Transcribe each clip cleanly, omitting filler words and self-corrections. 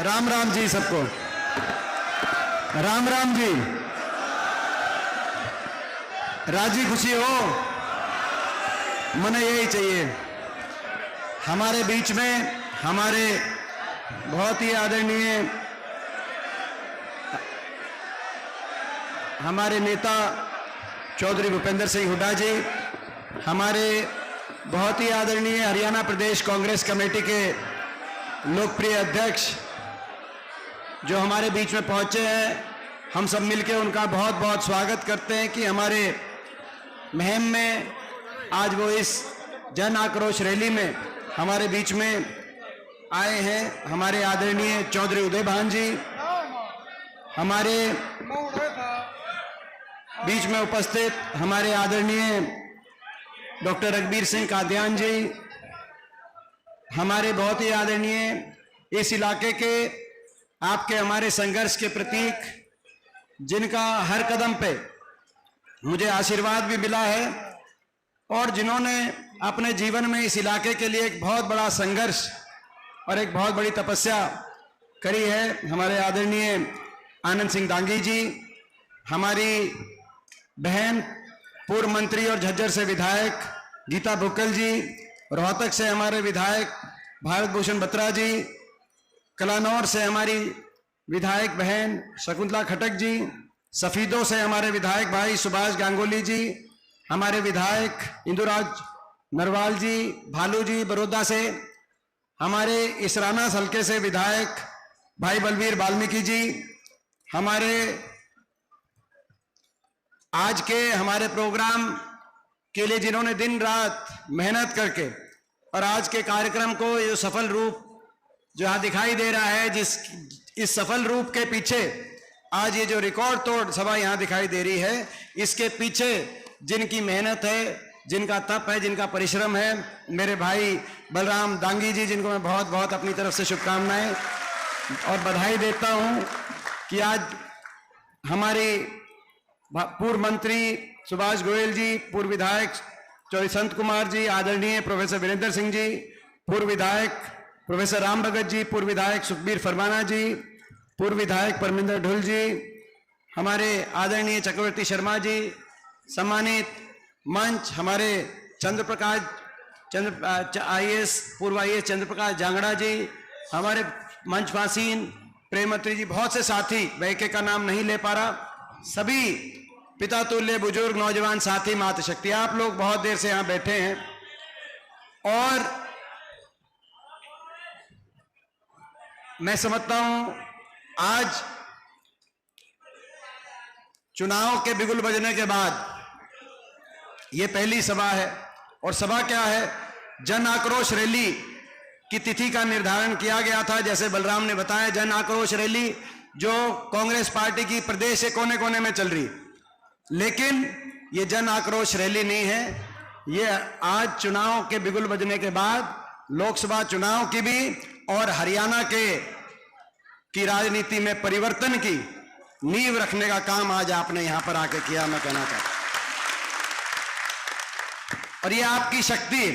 राम राम जी सबको, राम राम जी। राजी खुशी हो, मने यही चाहिए। हमारे बीच में हमारे बहुत ही आदरणीय हमारे नेता चौधरी भूपेंद्र सिंह हुड्डा जी, हमारे बहुत ही आदरणीय हरियाणा प्रदेश कांग्रेस कमेटी के लोकप्रिय अध्यक्ष जो हमारे बीच में पहुंचे हैं, हम सब मिलकर उनका बहुत बहुत स्वागत करते हैं कि हमारे मुहिम में आज वो इस जन आक्रोश रैली में हमारे बीच में आए हैं। हमारे आदरणीय चौधरी उदय भान जी, हमारे बीच में उपस्थित हमारे आदरणीय डॉक्टर रघुबीर सिंह कादियान जी, हमारे बहुत ही आदरणीय इस इलाके के आपके हमारे संघर्ष के प्रतीक, जिनका हर कदम पे मुझे आशीर्वाद भी मिला है और जिन्होंने अपने जीवन में इस इलाके के लिए एक बहुत बड़ा संघर्ष और एक बहुत बड़ी तपस्या करी है। हमारे आदरणीय आनंद सिंह दांगी जी, हमारी बहन पूर्व मंत्री और झज्जर से विधायक गीता बुक्कल जी, रोहतक से हमारे विधायक भारत भूषण बत्रा जी, कलानौर से हमारी विधायक बहन शकुंतला खटक जी, सफीदों से हमारे विधायक भाई सुभाष गांगुली जी, हमारे विधायक इंदुराज नरवाल जी, भालू जी बड़ौदा से, हमारे इसराना हल्के से विधायक भाई बलवीर वाल्मीकि जी, हमारे आज के हमारे प्रोग्राम के लिए जिन्होंने दिन रात मेहनत करके और आज के कार्यक्रम को ये सफल रूप जो यहाँ दिखाई दे रहा है, इस सफल रूप के पीछे आज ये जो रिकॉर्ड तोड़ सभा यहाँ दिखाई दे रही है, इसके पीछे जिनकी मेहनत है, जिनका तप है, जिनका परिश्रम है, मेरे भाई बलराम दांगी जी, जिनको मैं बहुत बहुत अपनी तरफ से शुभकामनाएं और बधाई देता हूं कि आज हमारी पूर्व मंत्री सुभाष गोयल जी, पूर्व विधायक चौधरी संत कुमार जी, आदरणीय प्रोफेसर वीरेंद्र सिंह जी, पूर्व विधायक प्रोफेसर राम भगत जी, पूर्व विधायक सुखबीर फरमाना जी, पूर्व विधायक परमिंदर ढुल जी, हमारे आदरणीय चक्रवर्ती शर्मा जी, सम्मानित मंच हमारे IAS पूर्व IAS चंद्र प्रकाश जांगड़ा जी, हमारे मंच फासीन प्रेमत्री जी, बहुत से साथी, मैं एक का नाम नहीं ले पा रहा, सभी पिता तुल्य बुजुर्ग नौजवान साथी मातृशक्ति, आप लोग बहुत देर से यहां बैठे हैं और मैं समझता हूं आज चुनाव के बिगुल बजने के बाद ये पहली सभा है। और सभा क्या है? जन आक्रोश रैली की तिथि का निर्धारण किया गया था, जैसे बलराम ने बताया, जन आक्रोश रैली जो कांग्रेस पार्टी की प्रदेश के कोने कोने में चल रही, लेकिन ये जन आक्रोश रैली नहीं है, ये आज चुनाव के बिगुल बजने के बाद लोकसभा चुनाव की भी और हरियाणा की राजनीति में परिवर्तन की नींव रखने का काम आज आपने यहां पर आके किया, मैं कहना चाहता हूं। और ये आपकी शक्ति,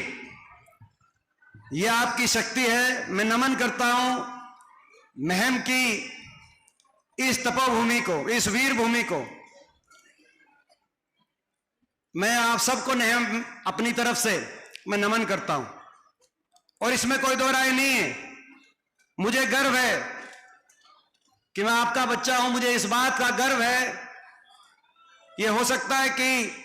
ये आपकी शक्ति है। मैं नमन करता हूं महम की इस तपोभूमि को, इस वीर भूमि को। मैं आप सबको अपनी तरफ से मैं नमन करता हूं और इसमें कोई दो राय नहीं है। मुझे गर्व है कि मैं आपका बच्चा हूं, मुझे इस बात का गर्व है। ये हो सकता है कि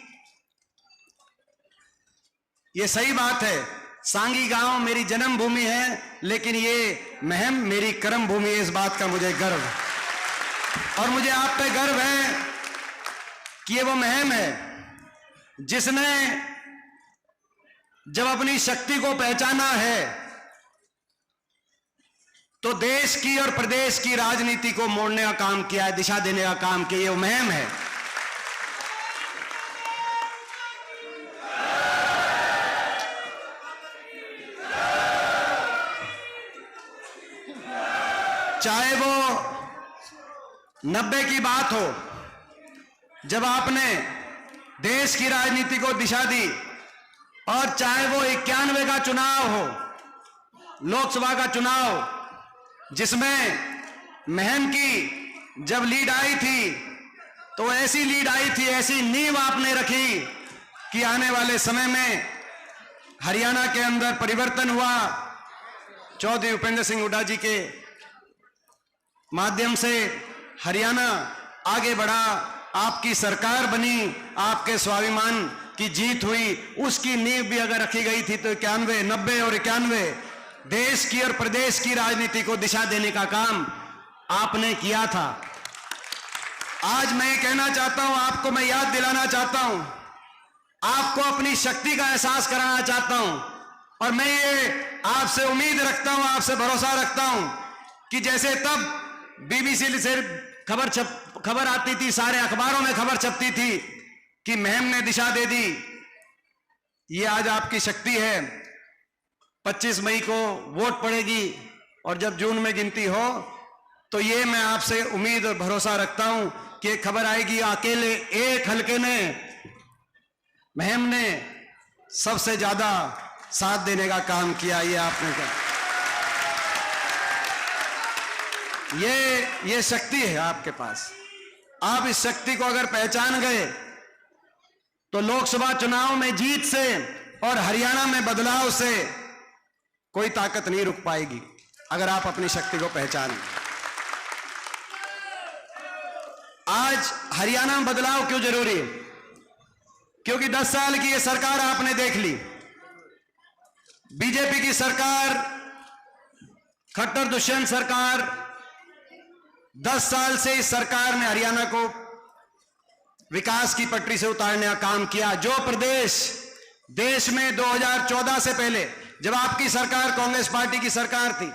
ये सही बात है, सांगी गांव मेरी जन्मभूमि है, लेकिन ये महम मेरी कर्म भूमि है, इस बात का मुझे गर्व है। और मुझे आप पे गर्व है कि ये वो महम है जिसने जब अपनी शक्ति को पहचाना है तो देश की और प्रदेश की राजनीति को मोड़ने का काम किया है, दिशा देने का काम किया, ये वो महम है। चाहे वो 90 की बात हो, जब आपने देश की राजनीति को दिशा दी, और चाहे वो 91 का चुनाव हो, लोकसभा का चुनाव, जिसमें महम की जब लीड आई थी तो ऐसी लीड आई थी, ऐसी नींव आपने रखी कि आने वाले समय में हरियाणा के अंदर परिवर्तन हुआ। चौधरी उपेंद्र सिंह हुड्डा जी के माध्यम से हरियाणा आगे बढ़ा, आपकी सरकार बनी, आपके स्वाभिमान की जीत हुई। उसकी नींव भी अगर रखी गई थी तो 91, 90 और 91 देश की और प्रदेश की राजनीति को दिशा देने का काम आपने किया था। आज मैं कहना चाहता हूं, आपको मैं याद दिलाना चाहता हूं, आपको अपनी शक्ति का एहसास कराना चाहता हूं, और मैं ये आपसे उम्मीद रखता हूं, आपसे भरोसा रखता हूं कि जैसे तब बीबीसी से खबर आती थी, सारे अखबारों में खबर छपती थी कि महम ने दिशा दे दी, ये आज आपकी शक्ति है। 25 मई को वोट पड़ेगी और जब जून में गिनती हो तो ये मैं आपसे उम्मीद और भरोसा रखता हूं कि खबर आएगी। अकेले एक हलके में महम ने सबसे ज्यादा साथ देने का काम किया, ये आपने किया। ये शक्ति है आपके पास। आप इस शक्ति को अगर पहचान गए तो लोकसभा चुनाव में जीत से और हरियाणा में बदलाव से कोई ताकत नहीं रुक पाएगी, अगर आप अपनी शक्ति को पहचान लें। आज हरियाणा में बदलाव क्यों जरूरी है? क्योंकि 10 साल की ये सरकार आपने देख ली, बीजेपी की सरकार, खट्टर दुष्यंत सरकार, 10 साल से इस सरकार ने हरियाणा को विकास की पटरी से उतारने का काम किया। जो प्रदेश देश में 2014 से पहले, जब आपकी सरकार कांग्रेस पार्टी की सरकार थी,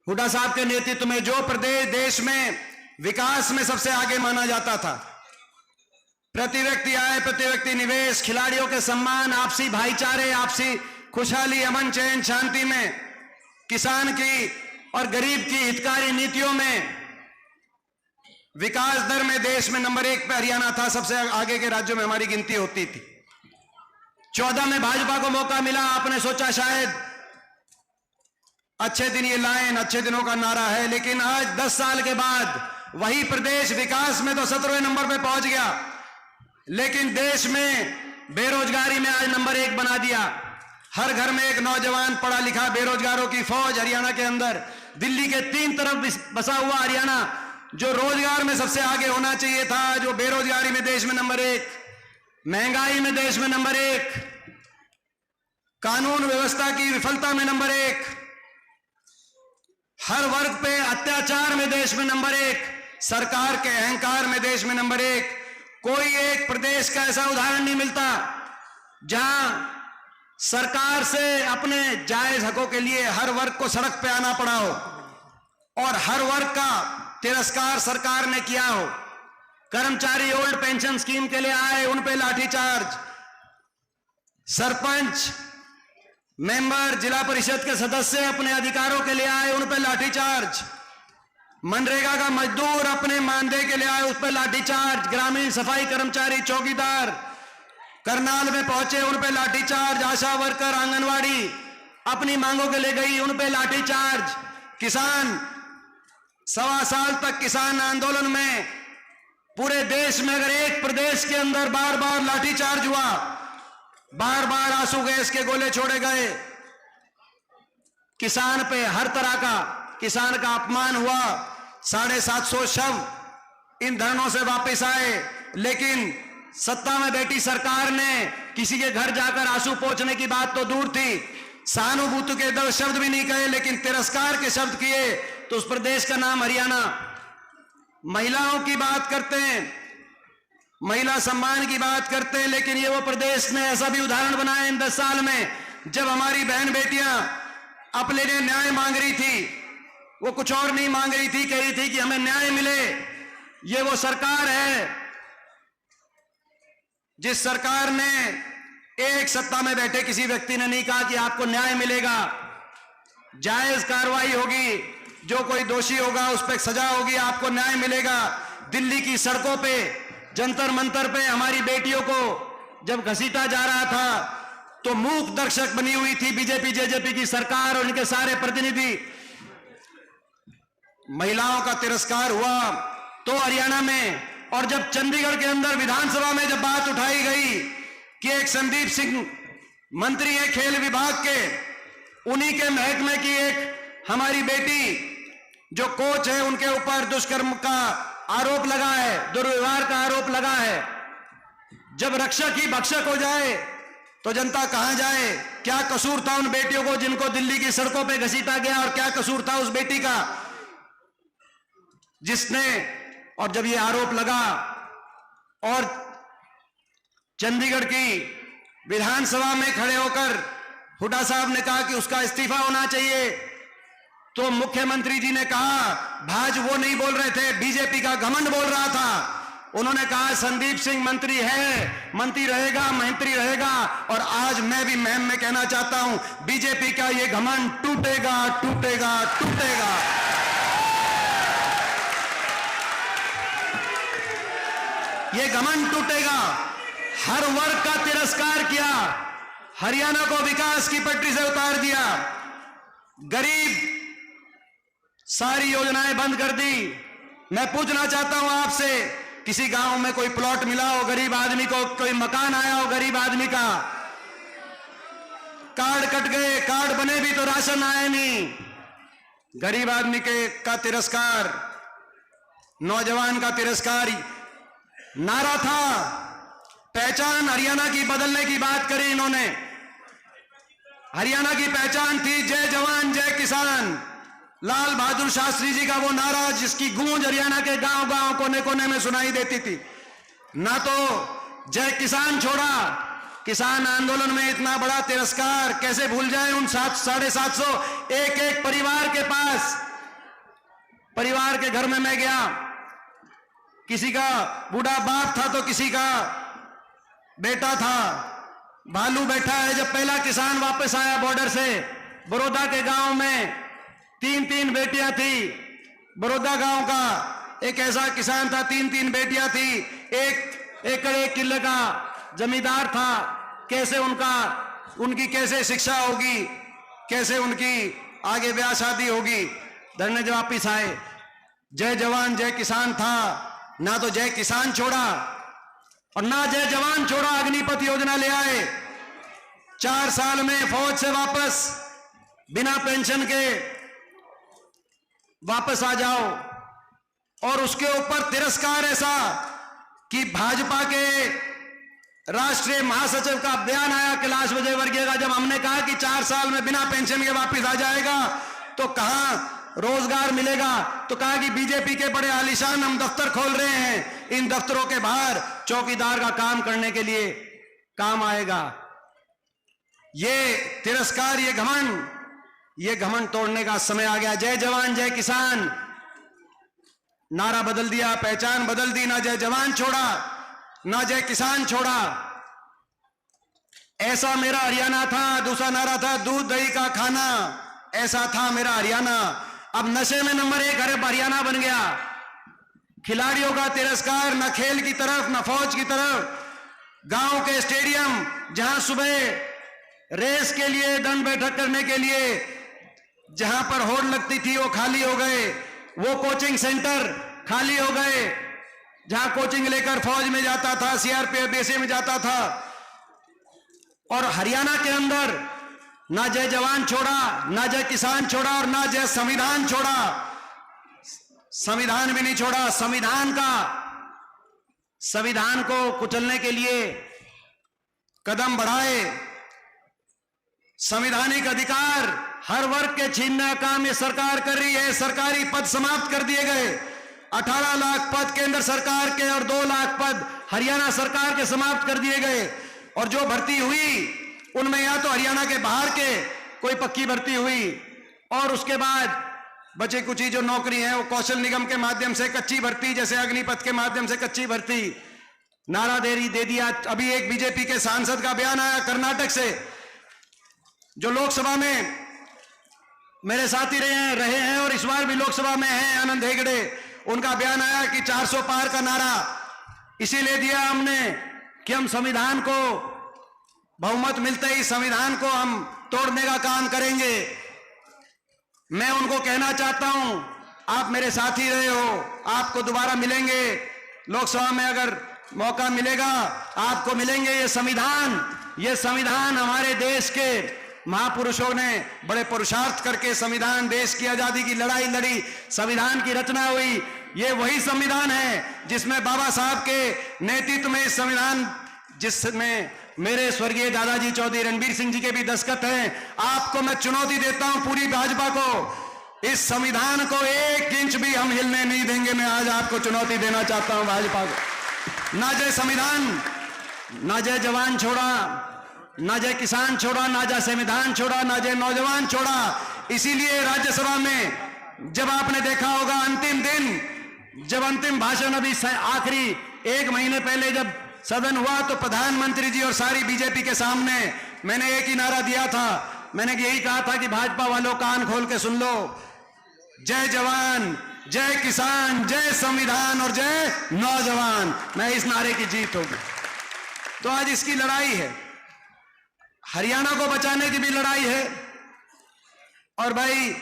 हुड्डा साहब के नेतृत्व में जो प्रदेश देश में विकास में सबसे आगे माना जाता था, प्रति व्यक्ति आय, प्रति व्यक्ति निवेश, खिलाड़ियों के सम्मान, आपसी भाईचारे, आपसी खुशहाली, अमन चैन शांति में, किसान की और गरीब की हितकारी नीतियों में, विकास दर में देश में नंबर 1 पे हरियाणा था। सबसे आगे के राज्यों में हमारी गिनती होती थी। 14 में भाजपा को मौका मिला, आपने सोचा शायद अच्छे दिन ये लाइन, अच्छे दिनों का नारा है, लेकिन आज 10 साल के बाद वही प्रदेश विकास में तो 17वें नंबर पे पहुंच गया, लेकिन देश में बेरोजगारी में आज नंबर 1 बना दिया। हर घर में एक नौजवान पढ़ा लिखा, बेरोजगारों की फौज हरियाणा के अंदर। दिल्ली के 3 तरफ बसा हुआ हरियाणा, जो रोजगार में सबसे आगे होना चाहिए था, जो बेरोजगारी में देश में नंबर 1, महंगाई में देश में नंबर 1, कानून व्यवस्था की विफलता में नंबर 1, हर वर्ग पे अत्याचार में देश में नंबर 1, सरकार के अहंकार में देश में नंबर 1। कोई एक प्रदेश का ऐसा उदाहरण नहीं मिलता जहां सरकार से अपने जायज हकों के लिए हर वर्ग को सड़क पे आना पड़ा हो और हर वर्ग का तिरस्कार सरकार ने किया हो। कर्मचारी ओल्ड पेंशन स्कीम के लिए आए, उन पे लाठीचार्ज, सरपंच, मेंबर, जिला परिषद के सदस्य अपने अधिकारों के लिए आए, उन पे लाठीचार्ज, मनरेगा का मजदूर अपने मानदेय के लिए आए, उस पर लाठीचार्ज, ग्रामीण सफाई कर्मचारी, चौकीदार करनाल में पहुंचे, उन पे लाठीचार्ज, आशा वर्कर, आंगनवाड़ी अपनी मांगों के लिए गई, उन पे लाठीचार्ज, किसान 1.25 साल तक किसान आंदोलन में पूरे देश में अगर एक प्रदेश के अंदर बार बार लाठीचार्ज हुआ, बार बार आंसू गैस के गोले छोड़े गए, किसान पे हर तरह का किसान का अपमान हुआ, 750 शव इन धरनों से वापस आए, लेकिन सत्ता में बैठी सरकार ने किसी के घर जाकर आंसू पोंछने की बात तो दूर थी, सहानुभूति के 10 शब्द भी नहीं कहे, लेकिन तिरस्कार के शब्द किए। तो उस प्रदेश का नाम हरियाणा। महिलाओं की बात करते हैं, महिला सम्मान की बात करते हैं, लेकिन ये वो प्रदेश ने ऐसा भी उदाहरण बनाया इन 10 साल में, जब हमारी बहन बेटियां अपने लिए न्याय मांग रही थी, वो कुछ और नहीं मांग रही थी, कह रही थी कि हमें न्याय मिले। ये वो सरकार है जिस सरकार ने एक सत्ता में बैठे किसी व्यक्ति ने नहीं कहा कि आपको न्याय मिलेगा, जायज कार्रवाई होगी, जो कोई दोषी होगा उस पर सजा होगी, आपको न्याय मिलेगा। दिल्ली की सड़कों पे, जंतर मंतर पे हमारी बेटियों को जब घसीटा जा रहा था तो मूक दर्शक बनी हुई थी बीजेपी जेजेपी की सरकार और इनके सारे प्रतिनिधि। महिलाओं का तिरस्कार हुआ तो हरियाणा में, और जब चंडीगढ़ के अंदर विधानसभा में जब बात उठाई गई कि एक संदीप सिंह मंत्री है खेल विभाग के, उन्हीं के महकमे की एक हमारी बेटी जो कोच है उनके ऊपर दुष्कर्म का आरोप लगा है, दुर्व्यवहार का आरोप लगा है। जब रक्षक ही भक्षक हो जाए तो जनता कहां जाए? क्या कसूर था उन बेटियों को जिनको दिल्ली की सड़कों पे घसीटा गया, और क्या कसूर था उस बेटी का जिसने, और जब ये आरोप लगा और चंडीगढ़ की विधानसभा में खड़े होकर हुड्डा साहब ने कहा कि उसका इस्तीफा होना चाहिए, तो मुख्यमंत्री जी ने कहा, भाज वो नहीं बोल रहे थे, बीजेपी का घमंड बोल रहा था। उन्होंने कहा संदीप सिंह मंत्री है, मंत्री रहेगा, मंत्री रहेगा। और आज मैं भी महम में कहना चाहता हूं, बीजेपी का ये घमंड टूटेगा, टूटेगा, टूटेगा। ये घमंड टूटेगा। हर वर्ग का तिरस्कार किया, हरियाणा को विकास की पटरी से उतार दिया, गरीब सारी योजनाएं बंद कर दी। मैं पूछना चाहता हूं आपसे, किसी गांव में कोई प्लॉट मिला हो गरीब आदमी को, कोई मकान आया हो गरीब आदमी का? कार्ड कट गए, कार्ड बने भी तो राशन आया नहीं। गरीब आदमी के का तिरस्कार, नौजवान का तिरस्कार। नारा था पहचान हरियाणा की बदलने की बात करी इन्होंने। हरियाणा की पहचान थी जय जवान जय किसान, लाल बहादुर शास्त्री जी का वो नारा जिसकी गूंज हरियाणा के गांव गांव कोने कोने में सुनाई देती थी। ना तो जय किसान छोड़ा, किसान आंदोलन में इतना बड़ा तिरस्कार कैसे भूल जाए उन 750 एक एक परिवार के पास। परिवार के घर में मैं गया, किसी का बूढ़ा बाप था तो किसी का बेटा था, भालू बैठा है। जब पहला किसान वापस आया बॉर्डर से, बड़ौदा के गांव में 3-3 बेटियां थी। बड़ौदा गांव का एक ऐसा किसान था, 3-3 बेटियां थी, 1 एकड़ 1 किले का जमींदार था। कैसे उनकी कैसे शिक्षा होगी, कैसे उनकी आगे ब्याह शादी होगी। धरने जब वापिस आए, जय जवान जय किसान था, ना तो जय किसान छोड़ा और ना जय जवान छोड़ा, अग्निपथ योजना ले आए। 4 साल में फौज से वापस बिना पेंशन के वापस आ जाओ। और उसके ऊपर तिरस्कार ऐसा कि भाजपा के राष्ट्रीय महासचिव का बयान आया कैलाश विजयवर्गीय का, जब हमने कहा कि 4 साल में बिना पेंशन के वापस आ जाएगा तो कहां रोजगार मिलेगा, तो कहा कि बीजेपी के बड़े आलीशान हम दफ्तर खोल रहे हैं, इन दफ्तरों के बाहर चौकीदार का काम करने के लिए काम आएगा। ये तिरस्कार, ये घमंड तोड़ने का समय आ गया। जय जवान जय किसान नारा बदल दिया, पहचान बदल दी। ना जय जवान छोड़ा, ना जय किसान छोड़ा। ऐसा मेरा हरियाणा था। दूसरा नारा था दूध दही का खाना, ऐसा था मेरा हरियाणा। अब नशे में नंबर 1 हरियाणा बन गया। खिलाड़ियों का तिरस्कार, न खेल की तरफ न फौज की तरफ। गांव के स्टेडियम जहां सुबह रेस के लिए, दंड बैठक करने के लिए जहां पर होड़ लगती थी वो खाली हो गए। वो कोचिंग सेंटर खाली हो गए जहां कोचिंग लेकर फौज में जाता था, सीआरपीएफ बेसे में जाता था। और हरियाणा के अंदर ना जय जवान छोड़ा, ना जय किसान छोड़ा और ना जय संविधान छोड़ा। संविधान भी नहीं छोड़ा। संविधान को कुचलने के लिए कदम बढ़ाए। संवैधानिक अधिकार हर वर्ग के छीनने का काम ये सरकार कर रही है। सरकारी पद समाप्त कर दिए गए। 18 लाख पद केंद्र सरकार के और 2 लाख पद हरियाणा सरकार के समाप्त कर दिए गए। और जो भर्ती हुई उनमें या तो हरियाणा के बाहर के कोई पक्की भर्ती हुई, और उसके बाद बचे कुछ ही जो नौकरी है वो कौशल निगम के माध्यम से कच्ची भर्ती, जैसे अग्निपथ के माध्यम से कच्ची भर्ती। नारा दे दिया। अभी एक बीजेपी के सांसद का बयान आया कर्नाटक से, जो लोकसभा में मेरे साथी रहे हैं और इस बार भी लोकसभा में हैं, आनंद हेगड़े। उनका बयान आया कि 400 पार का नारा इसीलिए दिया हमने कि हम संविधान को, बहुमत मिलते ही संविधान को हम तोड़ने का काम करेंगे। मैं उनको कहना चाहता हूं आप मेरे साथी रहे हो, आपको दोबारा मिलेंगे लोकसभा में, अगर मौका मिलेगा आपको मिलेंगे। ये संविधान हमारे देश के महापुरुषों ने बड़े पुरुषार्थ करके संविधान, देश की आजादी की लड़ाई लड़ी, संविधान की रचना हुई। ये वही संविधान है जिसमें बाबा साहब के नेतृत्व में संविधान, जिसमें मेरे स्वर्गीय दादाजी चौधरी रणबीर सिंह जी के भी दस्तखत हैं। आपको मैं चुनौती देता हूं, पूरी भाजपा को, इस संविधान को 1 इंच भी हम हिलने नहीं देंगे। मैं आज आपको चुनौती देना चाहता हूं भाजपा को। ना जय संविधान, ना जय जवान छोड़ा, ना जय किसान छोड़ा, ना जय संविधान छोड़ा, ना जय नौजवान छोड़ा। इसीलिए राज्यसभा में जब आपने देखा होगा अंतिम दिन, जब अंतिम भाषण अभी आखिरी 1 महीने पहले जब सदन हुआ, तो प्रधानमंत्री जी और सारी बीजेपी के सामने मैंने एक ही नारा दिया था। मैंने यही कहा था कि भाजपा वालों कान खोल के सुन लो, जय जवान, जय किसान, जय संविधान और जय नौजवान। मैं इस नारे की जीत होगी। तो आज इसकी लड़ाई है, हरियाणा को बचाने की भी लड़ाई है, और भाई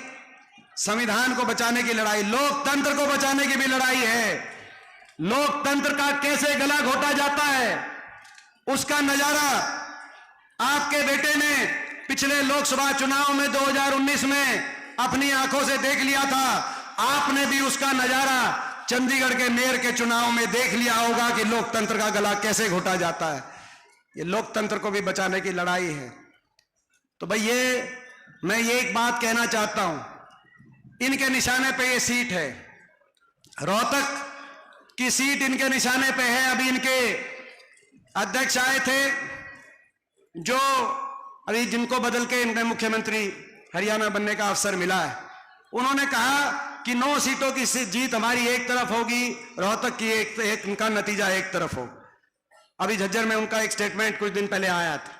संविधान को बचाने की लड़ाई, लोकतंत्र को बचाने की भी लड़ाई है। लोकतंत्र का कैसे गला घोटा जाता है, उसका नजारा आपके बेटे ने पिछले लोकसभा चुनाव में 2019 में अपनी आंखों से देख लिया था। आपने भी उसका नजारा चंडीगढ़ के मेयर के चुनाव में देख लिया होगा कि लोकतंत्र का गला कैसे घोटा जाता है। ये लोकतंत्र को भी बचाने की लड़ाई है। तो भाई मैं ये एक बात कहना चाहता हूं, इनके निशाने पे ये सीट है, रोहतक की सीट इनके निशाने पे है। अभी इनके अध्यक्ष आए थे, जो अभी जिनको बदल के इनके मुख्यमंत्री हरियाणा बनने का अवसर मिला है, उन्होंने कहा कि 9 सीटों की जीत हमारी एक तरफ होगी, रोहतक की एक उनका नतीजा एक तरफ हो। अभी झज्जर में उनका एक स्टेटमेंट कुछ दिन पहले आया था।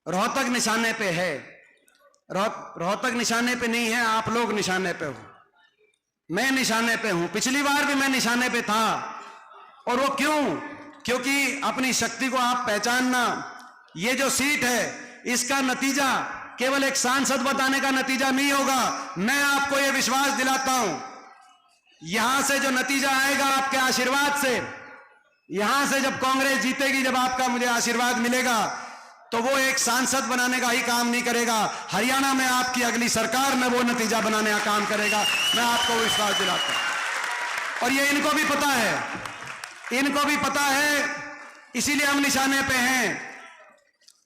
रोहतक निशाने पे है, रोहतक निशाने पे नहीं है, आप लोग निशाने पे हो, मैं निशाने पे हूं। पिछली बार भी मैं निशाने पे था। और वो क्यों? क्योंकि अपनी शक्ति को आप पहचानना। ये जो सीट है, इसका नतीजा केवल एक सांसद बताने का नतीजा नहीं होगा। मैं आपको ये विश्वास दिलाता हूं, यहां से जो नतीजा आएगा आपके आशीर्वाद से, यहां से जब कांग्रेस जीतेगी, जब आपका मुझे आशीर्वाद मिलेगा, तो वो एक सांसद बनाने का ही काम नहीं करेगा, हरियाणा में आपकी अगली सरकार में वो नतीजा बनाने का काम करेगा। मैं आपको विश्वास दिलाता हूं। और ये इनको भी पता है, इनको भी पता है, इसीलिए हम निशाने पे हैं।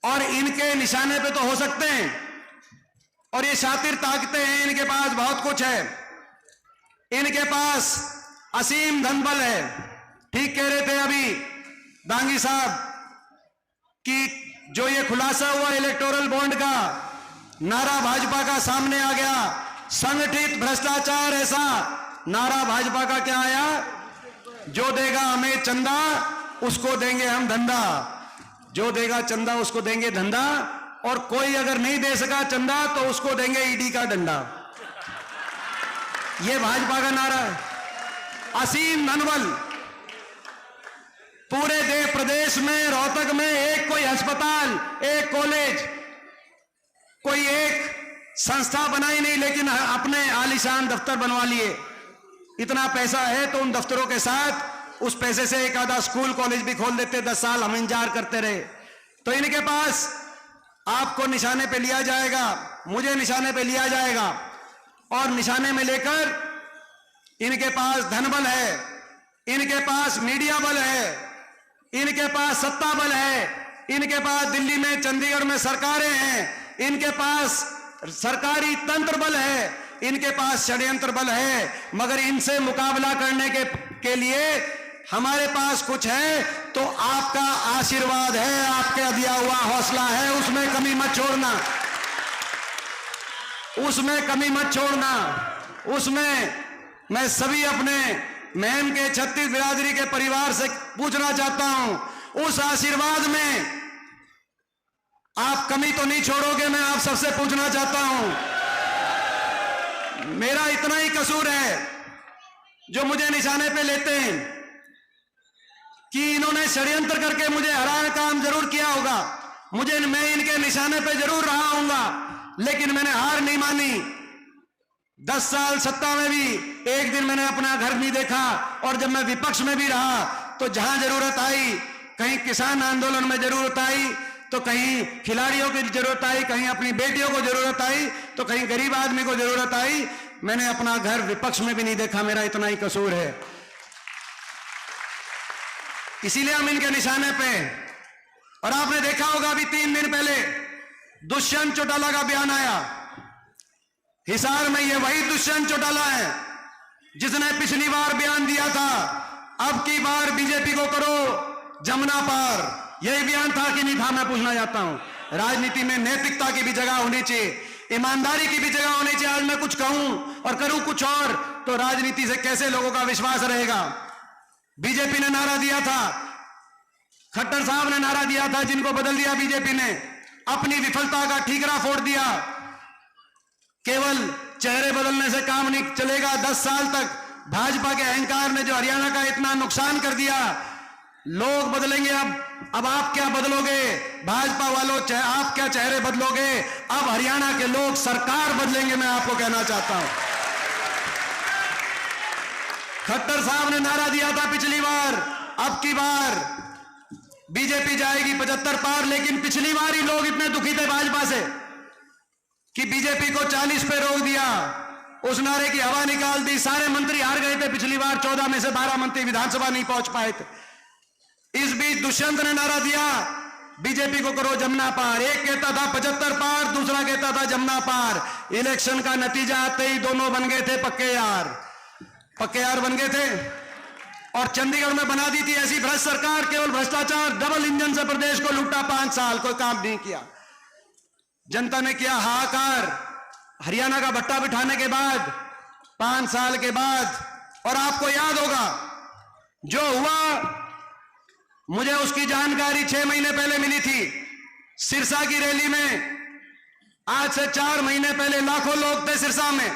और इनके निशाने पे तो हो सकते हैं, और ये शातिर ताकतें हैं, इनके पास बहुत कुछ है, इनके पास असीम धनबल है। ठीक कह रहे थे अभी दांगी साहब कि जो ये खुलासा हुआ इलेक्टोरल बॉन्ड का, नारा भाजपा का सामने आ गया, संगठित भ्रष्टाचार ऐसा। नारा भाजपा का क्या आया? जो देगा हमें चंदा उसको देंगे हम धंधा, जो देगा चंदा उसको देंगे धंधा, और कोई अगर नहीं दे सका चंदा तो उसको देंगे ईडी का डंडा। ये भाजपा का नारा है। असीम धनबल, पूरे देश प्रदेश में, रोहतक में एक कोई अस्पताल, एक कॉलेज, कोई एक संस्था बनाई नहीं, लेकिन अपने आलीशान दफ्तर बनवा लिए। इतना पैसा है तो उन दफ्तरों के साथ उस पैसे से एक आधा स्कूल कॉलेज भी खोल देते। 10 साल हम इंतजार करते रहे। तो इनके पास आपको निशाने पे लिया जाएगा, मुझे निशाने पे लिया जाएगा, और निशाने में लेकर इनके पास धनबल है, इनके पास मीडिया बल है, इनके पास सत्ता बल है, इनके पास दिल्ली में, चंडीगढ़ में सरकारें हैं, इनके पास सरकारी तंत्र बल है, इनके पास षड्यंत्र बल है। मगर इनसे मुकाबला करने के लिए हमारे पास कुछ है, तो आपका आशीर्वाद है, आपके दिया हुआ हौसला है, उसमें कमी मत छोड़ना, उसमें कमी मत छोड़ना। उसमें मैं सभी अपने महम के 36 बिरादरी के परिवार से पूछना चाहता हूं, उस आशीर्वाद में आप कमी तो नहीं छोड़ोगे? मैं आप सबसे पूछना चाहता हूं। मेरा इतना ही कसूर है जो मुझे निशाने पे लेते हैं कि इन्होंने षड्यंत्र करके मुझे हराने का काम जरूर किया होगा, मैं इनके निशाने पे जरूर रहा हूंगा, लेकिन मैंने हार नहीं मानी। 10 साल सत्ता में भी एक दिन मैंने अपना घर नहीं देखा, और जब मैं विपक्ष में भी रहा तो जहां जरूरत आई, कहीं किसान आंदोलन में जरूरत आई तो कहीं खिलाड़ियों की जरूरत आई, कहीं अपनी बेटियों को जरूरत आई तो कहीं गरीब आदमी को जरूरत आई, मैंने अपना घर विपक्ष में भी नहीं देखा। मेरा इतना ही कसूर है। इसीलिए हम इनके निशाने पे। और आपने देखा होगा अभी 3 दिन पहले दुष्यंत चौटाला का बयान आया। हिसार में ये वही दुष्यंत चौटाला है जिसने पिछली बार बयान दिया था, अब की बार बीजेपी को करो जमुना पार। यही बयान था कि नहीं था? मैं पूछना चाहता हूं। राजनीति में नैतिकता की भी जगह होनी चाहिए, ईमानदारी की भी जगह होनी चाहिए। आज मैं कुछ कहूं और करूं कुछ और तो राजनीति से कैसे लोगों का विश्वास रहेगा? बीजेपी ने नारा दिया था, खट्टर साहब ने नारा दिया था, जिनको बदल दिया बीजेपी ने, अपनी विफलता का ठीकरा फोड़ दिया। केवल चेहरे बदलने से काम नहीं चलेगा। 10 साल तक भाजपा के अहंकार ने जो हरियाणा का इतना नुकसान कर दिया, लोग बदलेंगे। अब आप क्या बदलोगे भाजपा वालों? आप क्या चेहरे बदलोगे? अब हरियाणा के लोग सरकार बदलेंगे। मैं आपको कहना चाहता हूं, खट्टर साहब ने नारा दिया था पिछली बार, अब की बार बीजेपी जाएगी 75 पार। लेकिन पिछली बार ही लोग इतने दुखी थे भाजपा से कि बीजेपी को 40 पे रोक दिया, उस नारे की हवा निकाल दी। सारे मंत्री हार गए थे पिछली बार, 14 में से 12 मंत्री विधानसभा नहीं पहुंच पाए थे। इस बीच दुष्यंत ने नारा दिया, बीजेपी को करो जमुना पार। एक कहता था 75 पार, दूसरा कहता था जमुना पार। इलेक्शन का नतीजा आते ही दोनों बन गए थे पक्के यार, पक्के यार बन गए थे। और चंडीगढ़ में बना दी थी ऐसी भ्रष्ट सरकार, केवल भ्रष्टाचार, डबल इंजन से प्रदेश को लूटा। 5 साल कोई काम नहीं किया। जनता ने किया हाहाकार। हरियाणा का भट्टा बिठाने के बाद 5 साल के बाद, और आपको याद होगा जो हुआ, मुझे उसकी जानकारी 6 महीने पहले मिली थी। सिरसा की रैली में, आज से 4 महीने पहले लाखों लोग थे सिरसा में।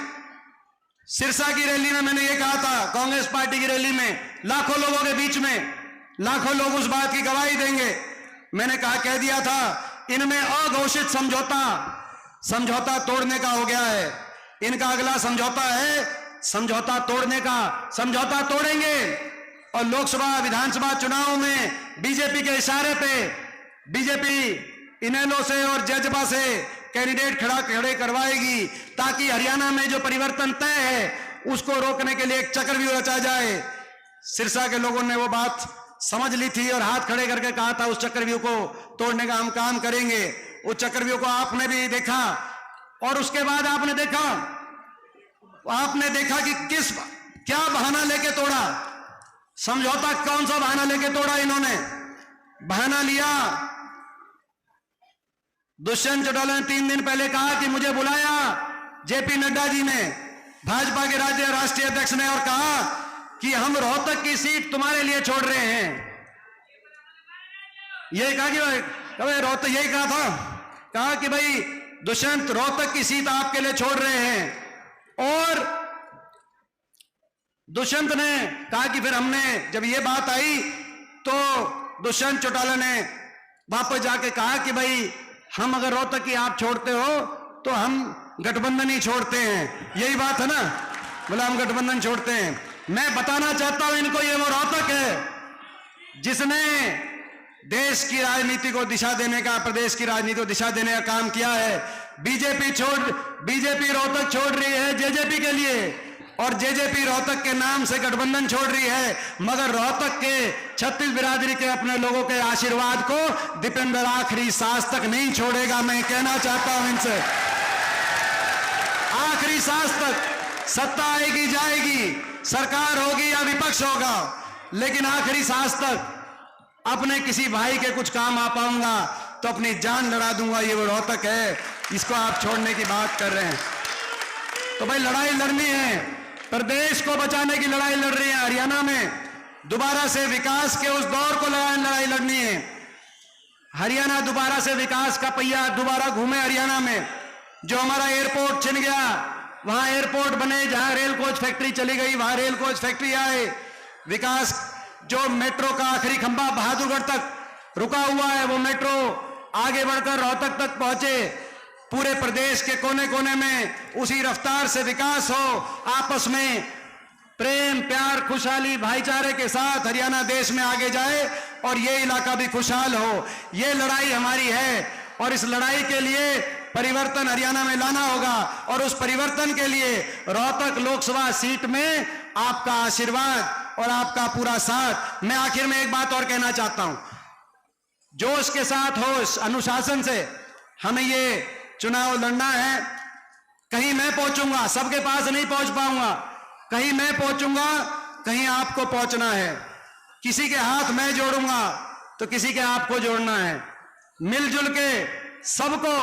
सिरसा की रैली में मैंने ये कहा था, कांग्रेस पार्टी की रैली में लाखों लोगों के बीच में, लाखों लोग उस बात की गवाही देंगे। मैंने कह दिया था, इनमें अघोषित समझौता तोड़ने का हो गया है। इनका अगला समझौता है समझौता तोड़ने का। समझौता तोड़ेंगे और लोकसभा विधानसभा चुनाव में बीजेपी के इशारे पे बीजेपी इनेलो से और जजपा से कैंडिडेट खड़े करवाएगी, ताकि हरियाणा में जो परिवर्तन तय है उसको रोकने के लिए एक चक्रव्यूह रचा जाए। सिरसा के लोगों ने वो बात समझ ली थी और हाथ खड़े करके कहा था, उस चक्रव्यूह को तोड़ने का हम काम करेंगे। उस चक्रव्यूह को आपने भी देखा, और उसके बाद आपने देखा कि क्या बहाना लेके तोड़ा समझौता। कौन सा बहाना लेके तोड़ा इन्होंने? बहाना लिया, दुष्यंत चौटाला ने 3 दिन पहले कहा कि मुझे बुलाया जेपी नड्डा जी ने, भाजपा के राष्ट्रीय अध्यक्ष ने, और कहा कि हम रोहतक की सीट तुम्हारे लिए छोड़ रहे हैं। यही कहा कि रोहतक, यही कहा कि भाई दुष्यंत रोहतक की सीट आपके लिए छोड़ रहे हैं। और दुष्यंत ने कहा कि फिर हमने, जब ये बात आई तो दुष्यंत चौटाला ने वापस जाके कहा कि भाई हम अगर रोहतक की आप छोड़ते हो तो हम गठबंधन ही छोड़ते हैं। यही बात है ना, बोला हम गठबंधन छोड़ते हैं। मैं बताना चाहता हूं इनको, ये वो रोहतक है जिसने देश की राजनीति को दिशा देने का, प्रदेश की राजनीति को दिशा देने का काम किया है। बीजेपी रोहतक छोड़ रही है जेजेपी के लिए, और जेजेपी रोहतक के नाम से गठबंधन छोड़ रही है, मगर रोहतक के 36 बिरादरी के अपने लोगों के आशीर्वाद को दीपेंद्र आखिरी सांस तक नहीं छोड़ेगा। मैं कहना चाहता हूं इनसे, आखिरी सांस तक सत्ता आएगी जाएगी, सरकार होगी या विपक्ष होगा, लेकिन आखिरी सांस तक अपने किसी भाई के कुछ काम आ पाऊंगा तो अपनी जान लड़ा दूंगा। ये वो रोहतक है, इसको आप छोड़ने की बात कर रहे हैं। तो भाई लड़ाई लड़नी है, प्रदेश को बचाने की लड़ाई लड़ रही है। हरियाणा में दोबारा से विकास के उस दौर को लड़ाई लड़नी है। हरियाणा दोबारा से विकास का पहिया दोबारा घूमे। हरियाणा में जो हमारा एयरपोर्ट छिन गया, वहां एयरपोर्ट बने। जहां रेल कोच फैक्ट्री चली गई वहां रेल कोच फैक्ट्री आए। विकास, जो मेट्रो का आखिरी खंभा बहादुरगढ़ तक रुका हुआ है, वो मेट्रो आगे बढ़कर रोहतक तक पहुंचे। पूरे प्रदेश के कोने कोने में उसी रफ्तार से विकास हो, आपस में प्रेम प्यार खुशहाली भाईचारे के साथ हरियाणा देश में आगे जाए और ये इलाका भी खुशहाल हो। ये लड़ाई हमारी है और इस लड़ाई के लिए परिवर्तन हरियाणा में लाना होगा और उस परिवर्तन के लिए रोहतक लोकसभा सीट में आपका आशीर्वाद और आपका पूरा साथ। मैं आखिर में एक बात और कहना चाहता हूं, जोश के साथ होश अनुशासन से हमें ये चुनाव लड़ना है। कहीं मैं पहुंचूंगा, सबके पास नहीं पहुंच पाऊंगा, कहीं मैं पहुंचूंगा, कहीं आपको पहुंचना है। किसी के हाथ मैं जोड़ूंगा तो किसी के आपको जोड़ना है। मिलजुल के सबको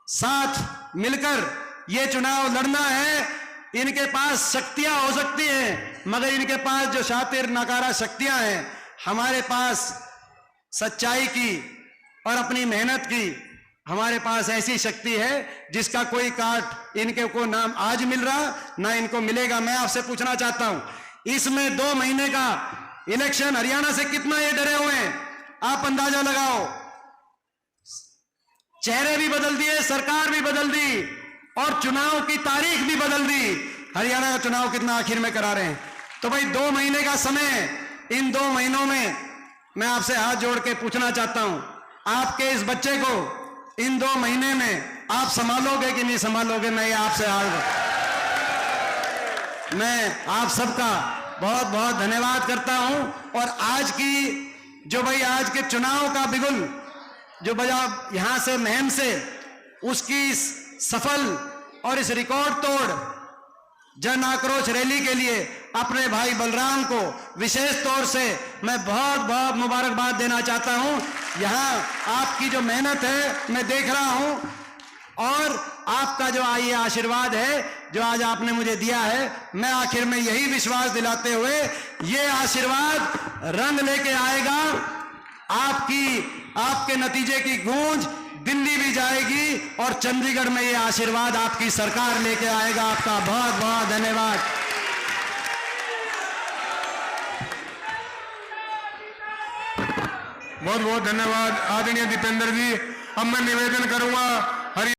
साथ मिलकर ये चुनाव लड़ना है। इनके पास शक्तियां हो सकती हैं, मगर इनके पास जो शातिर नकारा शक्तियां हैं, हमारे पास सच्चाई की और अपनी मेहनत की हमारे पास ऐसी शक्ति है जिसका कोई काट इनके को नाम आज मिल रहा ना इनको मिलेगा। मैं आपसे पूछना चाहता हूं, इसमें 2 महीने का इलेक्शन हरियाणा से कितना ये डरे हुए हैं, आप अंदाजा लगाओ। चेहरे भी बदल दिए, सरकार भी बदल दी और चुनाव की तारीख भी बदल दी। हरियाणा का चुनाव कितना आखिर में करा रहे हैं। तो भाई 2 महीने का समय, इन 2 महीनों में मैं आपसे हाथ जोड़ के पूछना चाहता हूं, आपके इस बच्चे को इन 2 महीने में आप संभालोगे कि नहीं संभालोगे? मैं आपसे मैं आप सबका बहुत बहुत धन्यवाद करता हूं। और आज की जो भाई आज के चुनाव का बिगुल जो बजा यहां से महम से, उसकी सफल और इस रिकॉर्ड तोड़ जन आक्रोश रैली के लिए अपने भाई बलराम को विशेष तौर से मैं बहुत बहुत मुबारकबाद देना चाहता हूं। यहां आपकी जो मेहनत है मैं देख रहा हूं और आपका जो ये आशीर्वाद है जो आज आपने मुझे दिया है, मैं आखिर में यही विश्वास दिलाते हुए ये आशीर्वाद रंग लेके आएगा। आपके नतीजे की गूंज दिल्ली भी जाएगी और चंडीगढ़ में ये आशीर्वाद आपकी सरकार लेके आएगा। आपका बहुत बहुत धन्यवाद। बहुत बहुत धन्यवाद आदरणीय दीपेंद्र जी। अब मैं निवेदन करूंगा